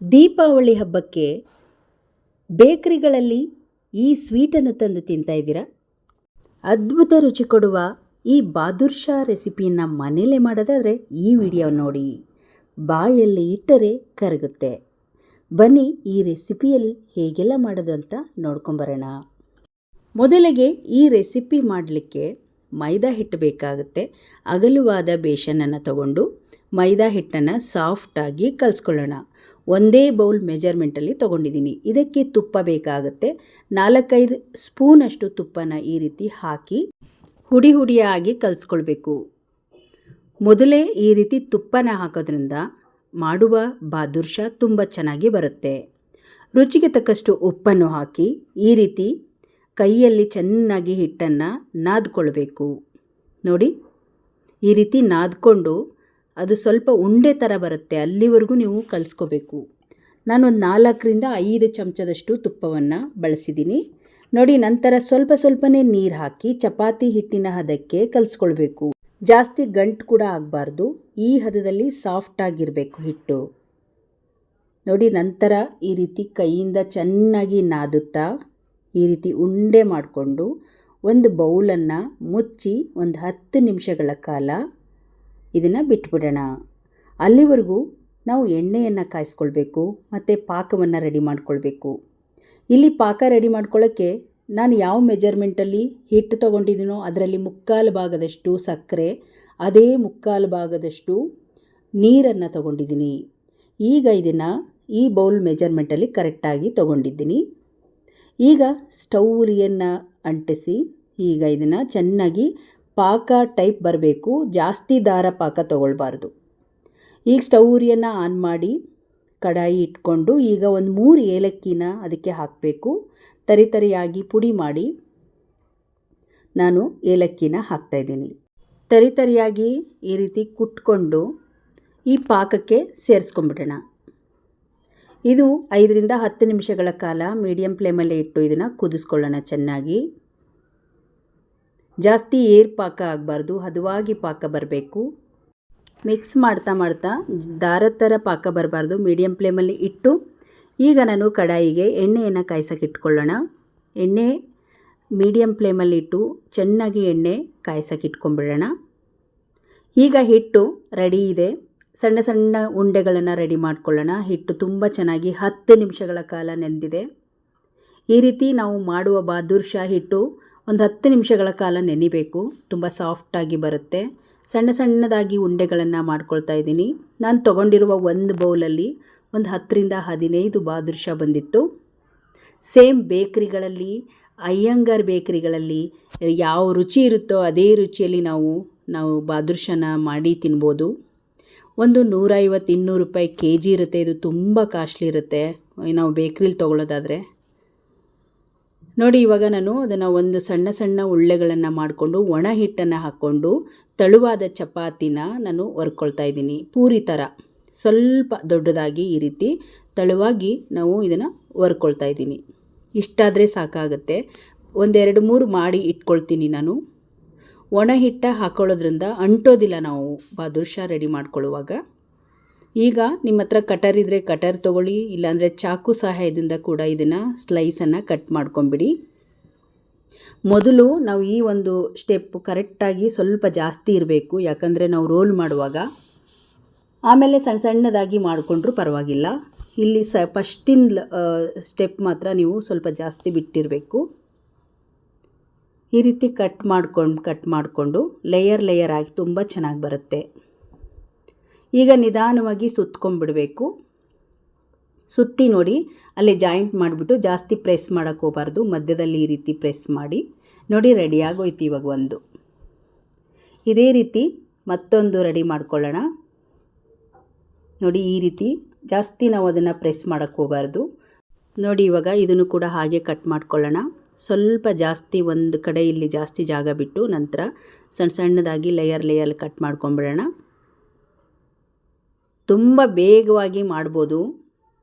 ದೀಪಾವಳಿ ಹಬ್ಬಕ್ಕೆ ಬೇಕರಿಗಳಲ್ಲಿ ಈ ಸ್ವೀಟನ್ನು ತಂದು ತಿಂತಾ ಇದ್ದೀರಾ? ಅದ್ಭುತ ರುಚಿ ಕೊಡುವ ಈ ಬಾದುರ್ಷಾ ರೆಸಿಪಿಯನ್ನು ಮನೆಯಲ್ಲೇ ಮಾಡೋದಾದರೆ ಈ ವಿಡಿಯೋ ನೋಡಿ. ಬಾಯಲ್ಲಿ ಇಟ್ಟರೆ ಕರಗುತ್ತೆ. ಬನ್ನಿ ಈ ರೆಸಿಪಿಯಲ್ಲಿ ಹೇಗೆಲ್ಲ ಮಾಡೋದು ಅಂತ ನೋಡ್ಕೊಂಬರೋಣ. ಮೊದಲಿಗೆ ಈ ರೆಸಿಪಿ ಮಾಡಲಿಕ್ಕೆ ಮೈದಾ ಹಿಟ್ಟು ಬೇಕಾಗುತ್ತೆ. ಅಗಲವಾದ ಬೇಸನನ್ನು ತಗೊಂಡು ಮೈದಾ ಹಿಟ್ಟನ್ನು ಸಾಫ್ಟಾಗಿ ಕಲಿಸ್ಕೊಳ್ಳೋಣ. ಒಂದೇ ಬೌಲ್ ಮೆಜರ್ಮೆಂಟಲ್ಲಿ ತೊಗೊಂಡಿದ್ದೀನಿ. ಇದಕ್ಕೆ ತುಪ್ಪ ಬೇಕಾಗುತ್ತೆ. 4-5 ಸ್ಪೂನಷ್ಟು ತುಪ್ಪನ ಈ ರೀತಿ ಹಾಕಿ ಹುಡಿ ಹುಡಿಯಾಗಿ ಕಲಿಸ್ಕೊಳ್ಬೇಕು. ಮೊದಲೇ ಈ ರೀತಿ ತುಪ್ಪನ ಹಾಕೋದ್ರಿಂದ ಮಾಡುವ ಬಾದುರ್ಷಾ ತುಂಬ ಚೆನ್ನಾಗಿ ಬರುತ್ತೆ. ರುಚಿಗೆ ತಕ್ಕಷ್ಟು ಉಪ್ಪನ್ನು ಹಾಕಿ ಈ ರೀತಿ ಕೈಯಲ್ಲಿ ಚೆನ್ನಾಗಿ ಹಿಟ್ಟನ್ನು ನಾದ್ಕೊಳ್ಬೇಕು. ನೋಡಿ, ಈ ರೀತಿ ನಾದ್ಕೊಂಡು ಅದು ಸ್ವಲ್ಪ ಉಂಡೆ ಥರ ಬರುತ್ತೆ, ಅಲ್ಲಿವರೆಗೂ ನೀವು ಕಲಿಸ್ಕೋಬೇಕು. ನಾನೊಂದು 4-5 ಚಮಚದಷ್ಟು ತುಪ್ಪವನ್ನು ಬಳಸಿದ್ದೀನಿ. ನೋಡಿ, ನಂತರ ಸ್ವಲ್ಪನೇ ನೀರು ಹಾಕಿ ಚಪಾತಿ ಹಿಟ್ಟಿನ ಹದಕ್ಕೆ ಕಲಿಸ್ಕೊಳ್ಬೇಕು. ಜಾಸ್ತಿ ಗಂಟು ಕೂಡ ಆಗಬಾರ್ದು. ಈ ಹದದಲ್ಲಿ ಸಾಫ್ಟಾಗಿರಬೇಕು ಹಿಟ್ಟು. ನೋಡಿ, ನಂತರ ಈ ರೀತಿ ಕೈಯಿಂದ ಚೆನ್ನಾಗಿ ನಾದುತ್ತಾ ಈ ರೀತಿ ಉಂಡೆ ಮಾಡಿಕೊಂಡು ಒಂದು ಬೌಲನ್ನು ಮುಚ್ಚಿ ಒಂದು 10 ನಿಮಿಷಗಳ ಕಾಲ ಇದನ್ನು ಬಿಟ್ಬಿಡೋಣ. ಅಲ್ಲಿವರೆಗೂ ನಾವು ಎಣ್ಣೆಯನ್ನು ಕಾಯಿಸ್ಕೊಳ್ಬೇಕು ಮತ್ತು ಪಾಕವನ್ನು ರೆಡಿ ಮಾಡ್ಕೊಳ್ಬೇಕು. ಇಲ್ಲಿ ಪಾಕ ರೆಡಿ ಮಾಡ್ಕೊಳ್ಳೋಕ್ಕೆ ನಾನು ಯಾವ ಮೆಜರ್ಮೆಂಟಲ್ಲಿ ಹಿಟ್ಟು ತೊಗೊಂಡಿದ್ದೀನೋ ಅದರಲ್ಲಿ 3/4 ಭಾಗದಷ್ಟು ಸಕ್ಕರೆ, ಅದೇ 3/4 ಭಾಗದಷ್ಟು ನೀರನ್ನು ತೊಗೊಂಡಿದ್ದೀನಿ. ಈಗ ಇದನ್ನು ಈ ಬೌಲ್ ಮೆಜರ್ಮೆಂಟಲ್ಲಿ ಕರೆಕ್ಟಾಗಿ ತೊಗೊಂಡಿದ್ದೀನಿ. ಈಗ ಸ್ಟವ್ ಉರಿಯನ್ನು ಅಂಟಿಸಿ ಈಗ ಇದನ್ನು ಚೆನ್ನಾಗಿ ಪಾಕ ಟೈಪ್ ಬರಬೇಕು. ಜಾಸ್ತಿ ದಾರ ಪಾಕ ತೊಗೊಳ್ಬಾರ್ದು. ಈಗ ಸ್ಟವ್ ಉರಿಯನ್ನು ಆನ್ ಮಾಡಿ ಕಡಾಯಿ ಇಟ್ಕೊಂಡು ಈಗ ಒಂದು 3 ಏಲಕ್ಕಿನ ಅದಕ್ಕೆ ಹಾಕಬೇಕು. ತರಿಯಾಗಿ ಪುಡಿ ಮಾಡಿ ನಾನು ಏಲಕ್ಕಿನ ಹಾಕ್ತಾಯಿದ್ದೀನಿ. ತರಿಯಾಗಿ ಈ ರೀತಿ ಕುಟ್ಕೊಂಡು ಈ ಪಾಕಕ್ಕೆ ಸೇರಿಸ್ಕೊಂಡ್ಬಿಡೋಣ. ಇದು 5-10 ನಿಮಿಷಗಳ ಕಾಲ ಮೀಡಿಯಮ್ ಫ್ಲೇಮಲ್ಲೇ ಇಟ್ಟು ಇದನ್ನು ಕುದಿಸ್ಕೊಳ್ಳೋಣ ಚೆನ್ನಾಗಿ. ಜಾಸ್ತಿ ಏರ್ ಪಾಕ ಆಗಬಾರ್ದು, ಹದವಾಗಿ ಪಾಕ ಬರಬೇಕು. ಮಿಕ್ಸ್ ಮಾಡ್ತಾ ದಾರದ ಥರ ಪಾಕ ಬರಬಾರ್ದು. ಮೀಡಿಯಮ್ ಫ್ಲೇಮಲ್ಲಿ ಇಟ್ಟು ಈಗ ನಾನು ಕಡಾಯಿಗೆ ಎಣ್ಣೆಯನ್ನು ಕಾಯ್ಸೋಕೆ ಇಟ್ಕೊಳ್ಳೋಣ. ಎಣ್ಣೆ ಮೀಡಿಯಮ್ ಫ್ಲೇಮಲ್ಲಿ ಇಟ್ಟು ಚೆನ್ನಾಗಿ ಎಣ್ಣೆ ಕಾಯ್ಸೋಕೆ ಇಟ್ಕೊಂಡ್ಬಿಡೋಣ. ಈಗ ಹಿಟ್ಟು ರೆಡಿ ಇದೆ. ಸಣ್ಣ ಉಂಡೆಗಳನ್ನು ರೆಡಿ ಮಾಡ್ಕೊಳ್ಳೋಣ. ಹಿಟ್ಟು ತುಂಬ ಚೆನ್ನಾಗಿ 10 ನಿಮಿಷಗಳ ಕಾಲ ನೆಂದಿದೆ. ಈ ರೀತಿ ನಾವು ಮಾಡುವ ಬಾದುರ್ಷಾ ಹಿಟ್ಟು ಒಂದು 10 ನಿಮಿಷಗಳ ಕಾಲ ನೆನಿಬೇಕು. ತುಂಬ ಸಾಫ್ಟಾಗಿ ಬರುತ್ತೆ. ಸಣ್ಣದಾಗಿ ಉಂಡೆಗಳನ್ನು ಮಾಡ್ಕೊಳ್ತಾ ಇದ್ದೀನಿ. ನಾನು ತೊಗೊಂಡಿರುವ ಒಂದು ಬೌಲಲ್ಲಿ ಒಂದು 10-15 ಬಾದುರ್ಷಾ ಬಂದಿತ್ತು. ಸೇಮ್ ಬೇಕ್ರಿಗಳಲ್ಲಿ, ಅಯ್ಯಂಗಾರ್ ಬೇಕ್ರಿಗಳಲ್ಲಿ ಯಾವ ರುಚಿ ಇರುತ್ತೋ ಅದೇ ರುಚಿಯಲ್ಲಿ ನಾವು ಬಾದುರ್ಷಾನ ಮಾಡಿ ತಿನ್ಬೋದು. ಒಂದು 150-200 ರೂಪಾಯಿ kg ಇರುತ್ತೆ. ಇದು ತುಂಬ ಕಾಸ್ಟ್ಲಿ ಇರುತ್ತೆ ನಾವು ಬೇಕ್ರಿಲಿ ತೊಗೊಳ್ಳೋದಾದರೆ. ನೋಡಿ, ಇವಾಗ ನಾನು ಅದನ್ನು ಒಂದು ಸಣ್ಣ ಉಳ್ಳೆಗಳನ್ನು ಮಾಡಿಕೊಂಡು ಒಣ ಹಿಟ್ಟನ್ನು ಹಾಕ್ಕೊಂಡು ತೆಳುವಾದ ಚಪಾತಿನ ನಾನು ಹೊರ್ಕೊಳ್ತಾ ಇದ್ದೀನಿ. ಪೂರಿ ಥರ ಸ್ವಲ್ಪ ದೊಡ್ಡದಾಗಿ ಈ ರೀತಿ ತೆಳುವಾಗಿ ನಾವು ಇದನ್ನು ಹೊರ್ಕೊಳ್ತಾ ಇದ್ದೀನಿ. ಇಷ್ಟಾದರೆ ಸಾಕಾಗುತ್ತೆ. 1-2-3 ಮಾಡಿ ಇಟ್ಕೊಳ್ತೀನಿ ನಾನು. ಒಣ ಹಿಟ್ಟ ಹಾಕೊಳ್ಳೋದ್ರಿಂದ ಅಂಟೋದಿಲ್ಲ ನಾವು ಬಾದುರ್ಷಾ ರೆಡಿ ಮಾಡ್ಕೊಳ್ಳುವಾಗ. ಈಗ ನಿಮ್ಮ ಹತ್ರ ಕಟರ್ ಇದ್ದರೆ ಕಟರ್ ತೊಗೊಳ್ಳಿ, ಇಲ್ಲಾಂದರೆ ಚಾಕು ಸಹಾಯದಿಂದ ಕೂಡ ಇದನ್ನು ಸ್ಲೈಸನ್ನು ಕಟ್ ಮಾಡ್ಕೊಂಬಿಡಿ. ಮೊದಲು ನಾವು ಈ ಒಂದು ಸ್ಟೆಪ್ ಕರೆಕ್ಟಾಗಿ ಸ್ವಲ್ಪ ಜಾಸ್ತಿ ಇರಬೇಕು, ಯಾಕಂದರೆ ನಾವು ರೋಲ್ ಮಾಡುವಾಗ. ಆಮೇಲೆ ಸಣ್ಣದಾಗಿ ಮಾಡಿಕೊಂಡ್ರೂ ಪರವಾಗಿಲ್ಲ. ಇಲ್ಲಿ ಫಸ್ಟಿನ ಸ್ಟೆಪ್ ಮಾತ್ರ ನೀವು ಸ್ವಲ್ಪ ಜಾಸ್ತಿ ಬಿಟ್ಟಿರಬೇಕು. ಈ ರೀತಿ ಕಟ್ ಮಾಡಿಕೊಂಡು ಲೇಯರ್ ಆಗಿ ತುಂಬ ಚೆನ್ನಾಗಿ ಬರುತ್ತೆ. ಈಗ ನಿಧಾನವಾಗಿ ಸುತ್ಕೊಂಡ್ಬಿಡಬೇಕು. ಸುತ್ತಿ ನೋಡಿ, ಅಲ್ಲಿ ಜಾಯಿಂಟ್ ಮಾಡಿಬಿಟ್ಟು ಜಾಸ್ತಿ ಪ್ರೆಸ್ ಮಾಡೋಕ್ಕೆ ಹೋಗಬಾರ್ದು. ಮಧ್ಯದಲ್ಲಿ ಈ ರೀತಿ ಪ್ರೆಸ್ ಮಾಡಿ ನೋಡಿ, ರೆಡಿಯಾಗೋಯ್ತು ಇವಾಗ ಒಂದು. ಇದೇ ರೀತಿ ಮತ್ತೊಂದು ರೆಡಿ ಮಾಡ್ಕೊಳ್ಳೋಣ. ನೋಡಿ, ಈ ರೀತಿ ಜಾಸ್ತಿ ನಾವು ಅದನ್ನು ಪ್ರೆಸ್ ಮಾಡೋಕ್ಕೆ ಹೋಗಬಾರ್ದು. ನೋಡಿ, ಇವಾಗ ಇದನ್ನು ಕೂಡ ಹಾಗೆ ಕಟ್ ಮಾಡ್ಕೊಳ್ಳೋಣ. ಸ್ವಲ್ಪ ಜಾಸ್ತಿ ಒಂದು ಕಡೆ ಇಲ್ಲಿ ಜಾಸ್ತಿ ಜಾಗ ಬಿಟ್ಟು ನಂತರ ಸಣ್ಣದಾಗಿ ಲೇಯರ್ ಕಟ್ ಮಾಡ್ಕೊಂಬಿಡೋಣ. ತುಂಬ ಬೇಗವಾಗಿ ಮಾಡ್ಬೋದು.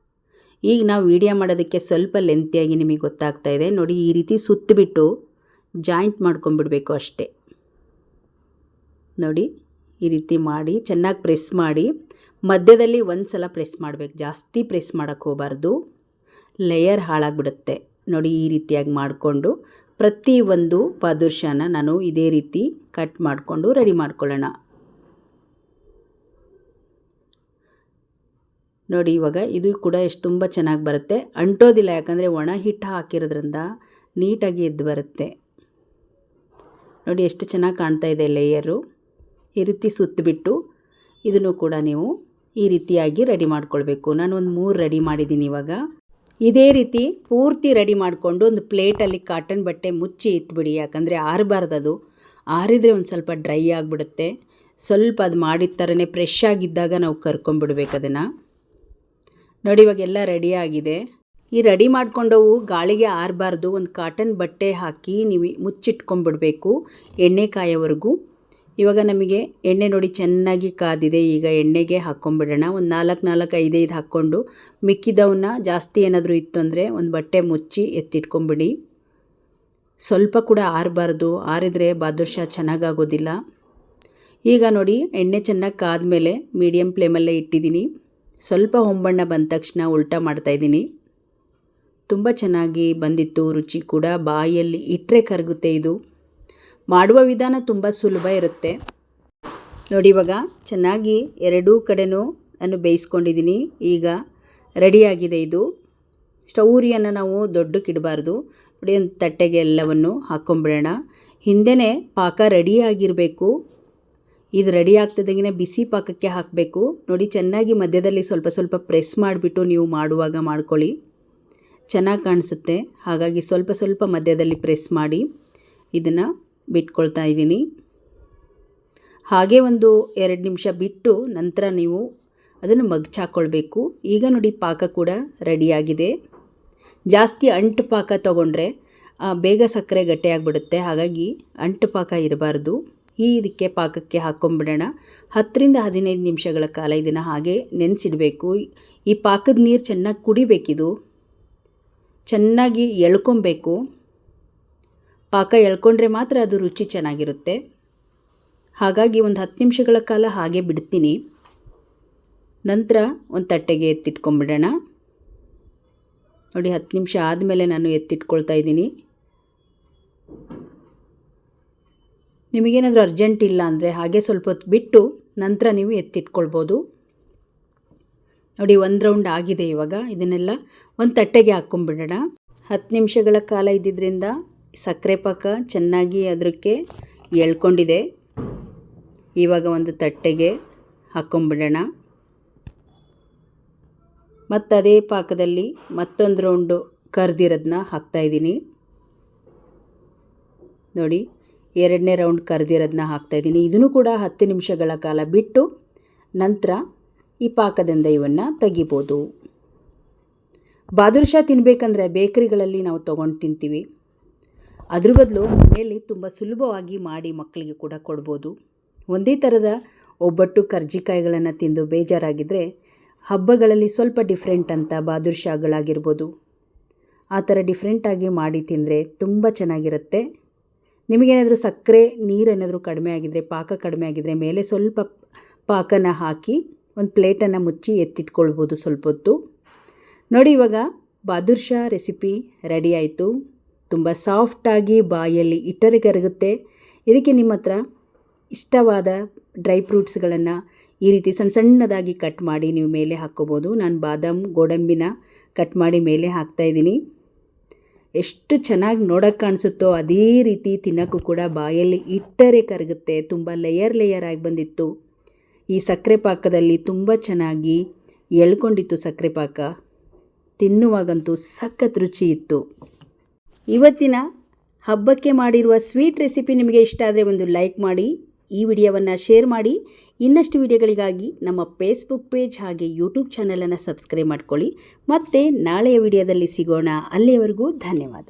ಈಗ ನಾವು ವಿಡಿಯೋ ಮಾಡೋದಕ್ಕೆ ಸ್ವಲ್ಪ ಲೆಂತಿಯಾಗಿ ನಿಮಗೆ ಗೊತ್ತಾಗ್ತಾ ಇದೆ. ನೋಡಿ, ಈ ರೀತಿ ಸುತ್ತಿಬಿಟ್ಟು ಜಾಯಿಂಟ್ ಮಾಡ್ಕೊಂಬಿಡಬೇಕು ಅಷ್ಟೇ. ನೋಡಿ, ಈ ರೀತಿ ಮಾಡಿ ಚೆನ್ನಾಗಿ ಪ್ರೆಸ್ ಮಾಡಿ ಮಧ್ಯದಲ್ಲಿ ಒಂದು ಸಲ ಪ್ರೆಸ್ ಮಾಡಬೇಕು, ಜಾಸ್ತಿ ಪ್ರೆಸ್ ಮಾಡೋಕ್ಕೆ ಹೋಗಬಾರ್ದು, ಲೇಯರ್ ಹಾಳಾಗಿಬಿಡುತ್ತೆ. ನೋಡಿ ಈ ರೀತಿಯಾಗಿ ಮಾಡಿಕೊಂಡು ಪ್ರತಿಯೊಂದು ಬಾದುಷಾನ ನಾನು ಇದೇ ರೀತಿ ಕಟ್ ಮಾಡಿಕೊಂಡು ರೆಡಿ ಮಾಡ್ಕೊಳ್ಳೋಣ. ನೋಡಿ ಇವಾಗ ಇದು ಕೂಡ ಎಷ್ಟು ತುಂಬ ಚೆನ್ನಾಗಿ ಬರುತ್ತೆ, ಅಂಟೋದಿಲ್ಲ, ಯಾಕಂದರೆ ಒಣ ಹಿಟ್ಟು ಹಾಕಿರೋದ್ರಿಂದ ನೀಟಾಗಿ ಎದ್ದು ಬರುತ್ತೆ. ನೋಡಿ ಎಷ್ಟು ಚೆನ್ನಾಗಿ ಕಾಣ್ತಾ ಇದೆ ಲೇಯರು. ಈ ರೀತಿ ಸುತ್ತಬಿಟ್ಟು ಇದನ್ನು ಕೂಡ ನೀವು ಈ ರೀತಿಯಾಗಿ ರೆಡಿ ಮಾಡ್ಕೊಳ್ಬೇಕು. ನಾನು ಒಂದು 3 ರೆಡಿ ಮಾಡಿದ್ದೀನಿ. ಇವಾಗ ಇದೇ ರೀತಿ ಪೂರ್ತಿ ರೆಡಿ ಮಾಡಿಕೊಂಡು ಒಂದು ಪ್ಲೇಟಲ್ಲಿ ಕಾಟನ್ ಬಟ್ಟೆ ಮುಚ್ಚಿ ಇಟ್ಬಿಡಿ, ಯಾಕಂದರೆ ಆರಬಾರ್ದು. ಅದು ಆರಿದರೆ ಒಂದು ಸ್ವಲ್ಪ ಡ್ರೈ ಆಗಿಬಿಡುತ್ತೆ. ಸ್ವಲ್ಪ ಅದು ಮಾಡಿದ ಥರನೇ ಫ್ರೆಶ್ ಆಗಿದ್ದಾಗ ನಾವು ಕರ್ಕೊಂಬಿಡ್ಬೇಕು ಅದನ್ನು. ನೋಡಿ ಇವಾಗೆಲ್ಲ ರೆಡಿ ಆಗಿದೆ. ಈ ರೆಡಿ ಮಾಡ್ಕೊಂಡವು ಗಾಳಿಗೆ ಆರಬಾರ್ದು. ಒಂದು ಕಾಟನ್ ಬಟ್ಟೆ ಹಾಕಿ ನೀವು ಮುಚ್ಚಿಟ್ಕೊಂಡ್ಬಿಡ್ಬೇಕು ಎಣ್ಣೆ ಕಾಯೋವರೆಗೂ. ಇವಾಗ ನಮಗೆ ಎಣ್ಣೆ ನೋಡಿ ಚೆನ್ನಾಗಿ ಕಾದಿದೆ. ಈಗ ಎಣ್ಣೆಗೆ ಹಾಕ್ಕೊಂಬಿಡೋಣ. ಒಂದು 4-5 ಹಾಕ್ಕೊಂಡು ಮಿಕ್ಕಿದವನ್ನ ಜಾಸ್ತಿ ಏನಾದರೂ ಇತ್ತು ಅಂದರೆ ಒಂದು ಬಟ್ಟೆ ಮುಚ್ಚಿ ಎತ್ತಿಟ್ಕೊಂಬಿಡಿ. ಸ್ವಲ್ಪ ಕೂಡ ಆರಬಾರ್ದು, ಆರಿದರೆ ಬಾದುಷಾ ಚೆನ್ನಾಗಾಗೋದಿಲ್ಲ. ಈಗ ನೋಡಿ ಎಣ್ಣೆ ಚೆನ್ನಾಗಿ ಕಾದ್ಮೇಲೆ ಮೀಡಿಯಮ್ ಫ್ಲೇಮಲ್ಲೇ ಇಟ್ಟಿದ್ದೀನಿ. ಸ್ವಲ್ಪ ಹೊಂಬಣ್ಣ ಬಂದ ತಕ್ಷಣ ಉಲ್ಟಾ ಮಾಡ್ತಾಯಿದ್ದೀನಿ. ತುಂಬ ಚೆನ್ನಾಗಿ ಬಂದಿತ್ತು. ರುಚಿ ಕೂಡ ಬಾಯಲ್ಲಿ ಇಟ್ಟರೆ ಕರಗುತ್ತೆ. ಇದು ಮಾಡುವ ವಿಧಾನ ತುಂಬ ಸುಲಭ ಇರುತ್ತೆ. ನೋಡಿ ಇವಾಗ ಚೆನ್ನಾಗಿ ಎರಡೂ ಕಡೆನೂ ನಾನು ಬೇಯಿಸ್ಕೊಂಡಿದ್ದೀನಿ. ಈಗ ರೆಡಿಯಾಗಿದೆ ಇದು. ಸ್ಟವ್ ಉರಿಯನ್ನು ನಾವು ದೊಡ್ಡಕ್ಕಿಡಬಾರ್ದು. ನೋಡಿ ಒಂದು ತಟ್ಟೆಗೆ ಎಲ್ಲವನ್ನು ಹಾಕ್ಕೊಂಬಿಡೋಣ. ಹಿಂದೆಯೇ ಪಾಕ ರೆಡಿಯಾಗಿರಬೇಕು. ಇದು ರೆಡಿ ಆಗ್ತಿದ್ದಂಗೆ ಬಿಸಿ ಪಾಕಕ್ಕೆ ಹಾಕಬೇಕು. ನೋಡಿ ಚೆನ್ನಾಗಿ ಮಧ್ಯದಲ್ಲಿ ಸ್ವಲ್ಪ ಸ್ವಲ್ಪ ಪ್ರೆಸ್ ಮಾಡಿಬಿಟ್ಟು ನೀವು ಮಾಡುವಾಗ ಮಾಡ್ಕೊಳ್ಳಿ, ಚೆನ್ನಾಗಿ ಕಾಣಿಸುತ್ತೆ. ಹಾಗಾಗಿ ಸ್ವಲ್ಪ ಸ್ವಲ್ಪ ಮಧ್ಯದಲ್ಲಿ ಪ್ರೆಸ್ ಮಾಡಿ ಇದನ್ನು ಬಿಟ್ಕೊಳ್ತಾ ಇದ್ದೀನಿ. ಹಾಗೆ ಒಂದು 2 ನಿಮಿಷ ಬಿಟ್ಟು ನಂತರ ನೀವು ಅದನ್ನು ಮಗ್ಚಾಕ್ಕೊಳ್ಬೇಕು. ಈಗ ನೋಡಿ ಪಾಕ ಕೂಡ ರೆಡಿಯಾಗಿದೆ. ಜಾಸ್ತಿ ಅಂಟು ಪಾಕ ತೊಗೊಂಡ್ರೆ ಬೇಗ ಸಕ್ಕರೆ ಗಟ್ಟಿಯಾಗಿಬಿಡುತ್ತೆ. ಹಾಗಾಗಿ ಅಂಟು ಪಾಕ ಇರಬಾರ್ದು. ಇದಕ್ಕೆ ಪಾಕಕ್ಕೆ ಹಾಕ್ಕೊಂಬಿಡೋಣ. 10-15 ನಿಮಿಷಗಳ ಕಾಲ ಇದನ್ನು ಹಾಗೆ ನೆನೆಸಿಡಬೇಕು. ಈ ಪಾಕದ ನೀರು ಚೆನ್ನಾಗಿ ಕುಡಿಬೇಕಿದು, ಚೆನ್ನಾಗಿ ಎಳ್ಕೊಬೇಕು. ಪಾಕ ಎಳ್ಕೊಂಡ್ರೆ ಮಾತ್ರ ಅದು ರುಚಿ ಚೆನ್ನಾಗಿರುತ್ತೆ. ಹಾಗಾಗಿ ಒಂದು 10 ನಿಮಿಷಗಳ ಕಾಲ ಹಾಗೆ ಬಿಡ್ತೀನಿ. ನಂತರ ಒಂದು ತಟ್ಟೆಗೆ ಎತ್ತಿಟ್ಕೊಂಬಿಡೋಣ. ನೋಡಿ 10 ನಿಮಿಷ ಆದಮೇಲೆ ನಾನು ಎತ್ತಿಟ್ಕೊಳ್ತಾ ಇದ್ದೀನಿ. ನಿಮಗೇನಾದರೂ ಅರ್ಜೆಂಟ್ ಇಲ್ಲ ಅಂದರೆ ಹಾಗೆ ಸ್ವಲ್ಪ ಹೊತ್ತು ಬಿಟ್ಟು ನಂತರ ನೀವು ಎತ್ತಿಟ್ಕೊಳ್ಬೋದು. ನೋಡಿ 1 ರೌಂಡ್ ಆಗಿದೆ. ಇವಾಗ ಇದನ್ನೆಲ್ಲ ಒಂದು ತಟ್ಟೆಗೆ ಹಾಕ್ಕೊಂಬಿಡೋಣ. 10 ನಿಮಿಷಗಳ ಕಾಲ ಇದ್ದಿದ್ದರಿಂದ ಸಕ್ಕರೆ ಪಾಕ ಚೆನ್ನಾಗಿ ಅದಕ್ಕೆ ಎಳ್ಕೊಂಡಿದೆ. ಇವಾಗ ಒಂದು ತಟ್ಟೆಗೆ ಹಾಕ್ಕೊಂಬಿಡೋಣ. ಮತ್ತು ಅದೇ ಪಾಕದಲ್ಲಿ ಮತ್ತೊಂದು ರೌಂಡು ಕರ್ದಿರೋದನ್ನ ಹಾಕ್ತಾಯಿದ್ದೀನಿ. ನೋಡಿ 2ನೇ ರೌಂಡ್ ಕರ್ದಿರೋದನ್ನ ಹಾಕ್ತಾಯಿದ್ದೀನಿ. ಇದನ್ನು ಕೂಡ 10 ನಿಮಿಷಗಳ ಕಾಲ ಬಿಟ್ಟು ನಂತರ ಈ ಪಾಕದಿಂದ ಇವನ್ನು ತೆಗಿಬೋದು. ಬಾದುಷಾ ತಿನ್ನಬೇಕಂದ್ರೆ ಬೇಕರಿಗಳಲ್ಲಿ ನಾವು ತೊಗೊಂಡು ತಿಂತೀವಿ. ಅದ್ರ ಬದಲು ಮನೆಯಲ್ಲಿ ತುಂಬ ಸುಲಭವಾಗಿ ಮಾಡಿ ಮಕ್ಕಳಿಗೆ ಕೂಡ ಕೊಡ್ಬೋದು. ಒಂದೇ ಥರದ ಒಬ್ಬಟ್ಟು ಕರ್ಜಿಕಾಯಿಗಳನ್ನು ತಿಂದು ಬೇಜಾರಾಗಿದ್ದರೆ ಹಬ್ಬಗಳಲ್ಲಿ ಸ್ವಲ್ಪ ಡಿಫ್ರೆಂಟ್ ಅಂತ ಬಾದುಷಾಗಳಾಗಿರ್ಬೋದು, ಆ ಥರ ಡಿಫ್ರೆಂಟಾಗಿ ಮಾಡಿ ತಿಂದರೆ ತುಂಬ ಚೆನ್ನಾಗಿರುತ್ತೆ. ನಿಮಗೇನಾದರೂ ಸಕ್ಕರೆ ನೀರೇನಾದರೂ ಕಡಿಮೆ ಆಗಿದ್ದರೆ, ಪಾಕ ಕಡಿಮೆ ಆಗಿದ್ದರೆ ಮೇಲೆ ಸ್ವಲ್ಪ ಪಾಕನ ಹಾಕಿ ಒಂದು ಪ್ಲೇಟನ್ನು ಮುಚ್ಚಿ ಎತ್ತಿಟ್ಕೊಳ್ಬೋದು ಸ್ವಲ್ಪ ಹೊತ್ತು. ನೋಡಿ ಇವಾಗ ಬಾದುಷಾ ರೆಸಿಪಿ ರೆಡಿ ಆಯಿತು. ತುಂಬ ಸಾಫ್ಟಾಗಿ ಬಾಯಲ್ಲಿ ಇಟ್ಟರೆ ಕರಗುತ್ತೆ. ಇದಕ್ಕೆ ನಿಮ್ಮ ಹತ್ರ ಇಷ್ಟವಾದ ಡ್ರೈ ಫ್ರೂಟ್ಸ್ಗಳನ್ನು ಈ ರೀತಿ ಸಣ್ಣದಾಗಿ ಕಟ್ ಮಾಡಿ ನೀವು ಮೇಲೆ ಹಾಕ್ಕೋಬೋದು. ನಾನು ಬಾದಾಮ್ ಗೋಡಂಬಿನ ಕಟ್ ಮಾಡಿ ಮೇಲೆ ಹಾಕ್ತಾಯಿದ್ದೀನಿ. ಎಷ್ಟು ಚೆನ್ನಾಗಿ ನೋಡೋಕ್ಕೆ ಕಾಣಿಸುತ್ತೋ ಅದೇ ರೀತಿ ತಿನ್ನೋಕ್ಕೂ ಕೂಡ ಬಾಯಲ್ಲಿ ಇಟ್ಟರೆ ಕರಗುತ್ತೆ. ತುಂಬ ಲೇಯರ್ ಆಗಿ ಬಂದಿತ್ತು. ಈ ಸಕ್ಕರೆ ಪಾಕದಲ್ಲಿ ತುಂಬ ಚೆನ್ನಾಗಿ ಎಳ್ಕೊಂಡಿತ್ತು ಸಕ್ಕರೆ ಪಾಕ. ತಿನ್ನುವಾಗಂತೂ ಸಖತ್ ರುಚಿ ಇತ್ತು. ಇವತ್ತಿನ ಹಬ್ಬಕ್ಕೆ ಮಾಡಿರುವ ಸ್ವೀಟ್ ರೆಸಿಪಿ ನಿಮಗೆ ಇಷ್ಟ ಆದರೆ ಒಂದು ಲೈಕ್ ಮಾಡಿ, ಈ ವಿಡಿಯೋವನ್ನು ಶೇರ್ ಮಾಡಿ. ಇನ್ನಷ್ಟು ವಿಡಿಯೋಗಳಿಗಾಗಿ ನಮ್ಮ ಫೇಸ್ಬುಕ್ ಪೇಜ್ ಹಾಗೆ ಯೂಟ್ಯೂಬ್ ಚಾನಲನ್ನು ಸಬ್ಸ್ಕ್ರೈಬ್ ಮಾಡ್ಕೊಳ್ಳಿ. ಮತ್ತು ನಾಳೆಯ ವಿಡಿಯೋದಲ್ಲಿ ಸಿಗೋಣ. ಅಲ್ಲಿಯವರೆಗೂ ಧನ್ಯವಾದ.